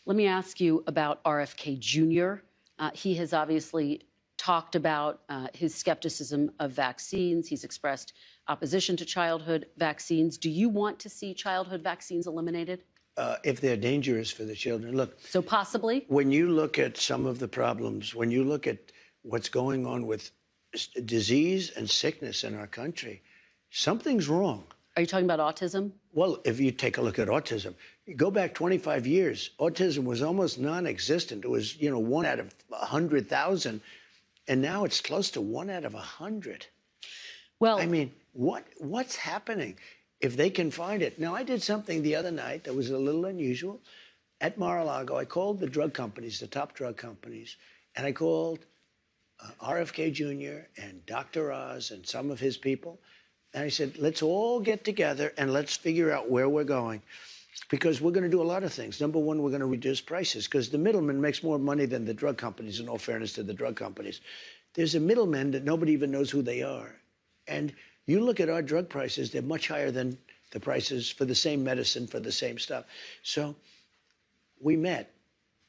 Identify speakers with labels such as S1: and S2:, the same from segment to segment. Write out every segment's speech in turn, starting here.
S1: Let me ask you about RFK Jr. He has obviously talked about his skepticism of vaccines. He's expressed opposition to childhood vaccines. Do you want to see childhood vaccines eliminated?
S2: If they're dangerous for the children. Look.
S1: So possibly?
S2: When you look at some of the problems, when you look at what's going on with disease and sickness in our country, something's wrong.
S1: Are you talking about autism?
S2: Well, if you take a look at autism, you go back 25 years, autism was almost non-existent. It was, 1 out of 100,000. And now it's close to 1 out of 100.
S1: Well,
S2: I mean, what's happening? If they can find it. Now, I did something the other night that was a little unusual. At Mar-a-Lago, I called the drug companies, the top drug companies, and I called RFK Jr. and Dr. Oz and some of his people. And I said, let's all get together and let's figure out where we're going. Because we're going to do a lot of things. Number one, we're going to reduce prices because the middleman makes more money than the drug companies, in all fairness to the drug companies. There's a middleman that nobody even knows who they are. And you look at our drug prices, they're much higher than the prices for the same medicine, for the same stuff. So we met,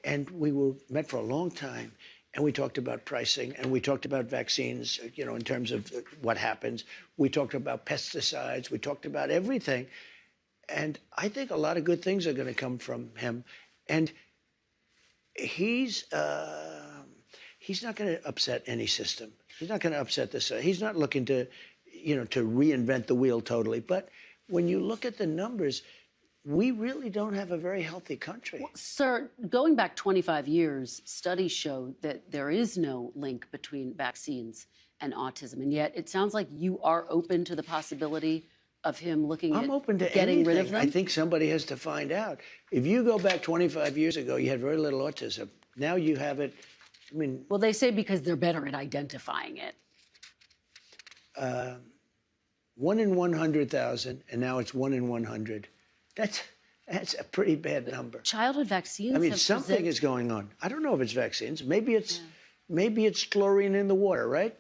S2: and we met for a long time, and we talked about pricing, and we talked about vaccines, in terms of what happens. We talked about pesticides. We talked about everything. And I think a lot of good things are going to come from him. And he's not going to upset any system. He's not going to upset this. He's not looking to, to reinvent the wheel totally. But when you look at the numbers, we really don't have a very healthy country.
S1: Well, sir, going back 25 years, studies show that there is no link between vaccines and autism. And yet it sounds like you are open to the possibility of him looking
S2: I'm
S1: at
S2: open to
S1: getting
S2: anything.
S1: rid of them?
S2: I think somebody has to find out. If you go back 25 years ago, you had very little autism. Now you have it. I mean,
S1: well, they say because they're better at identifying it.
S2: 1 in 100,000, and now it's 1 in 100. That's a pretty bad number.
S1: Childhood vaccines.
S2: I mean, something is going on. I don't know if it's vaccines. Maybe it's chlorine in the water, right?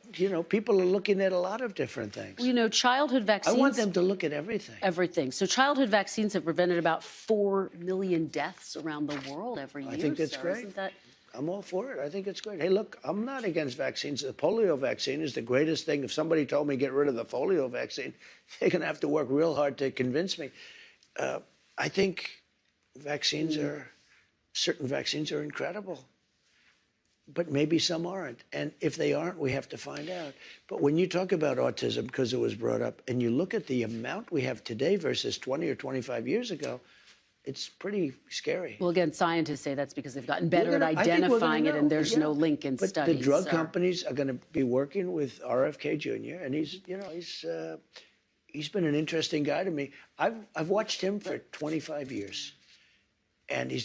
S2: People are looking at a lot of different things.
S1: Well, childhood vaccines.
S2: I want them to look at everything.
S1: Everything. So childhood vaccines have prevented about 4 million deaths around the world every year.
S2: I think that's great.
S1: Isn't that...
S2: I'm all for it. I think it's great. Hey, look, I'm not against vaccines. The polio vaccine is the greatest thing. If somebody told me get rid of the polio vaccine, they're going to have to work real hard to convince me. I think certain vaccines are incredible. But maybe some aren't. And if they aren't, we have to find out. But when you talk about autism, because it was brought up, and you look at the amount we have today versus 20 or 25 years ago, it's pretty scary.
S1: Well, again, scientists say that's because they've gotten better at identifying it, and there's no link in studies.
S2: But the drug companies are going to be working with RFK Jr., and he's been an interesting guy to me. I've watched him for 25 years, and he's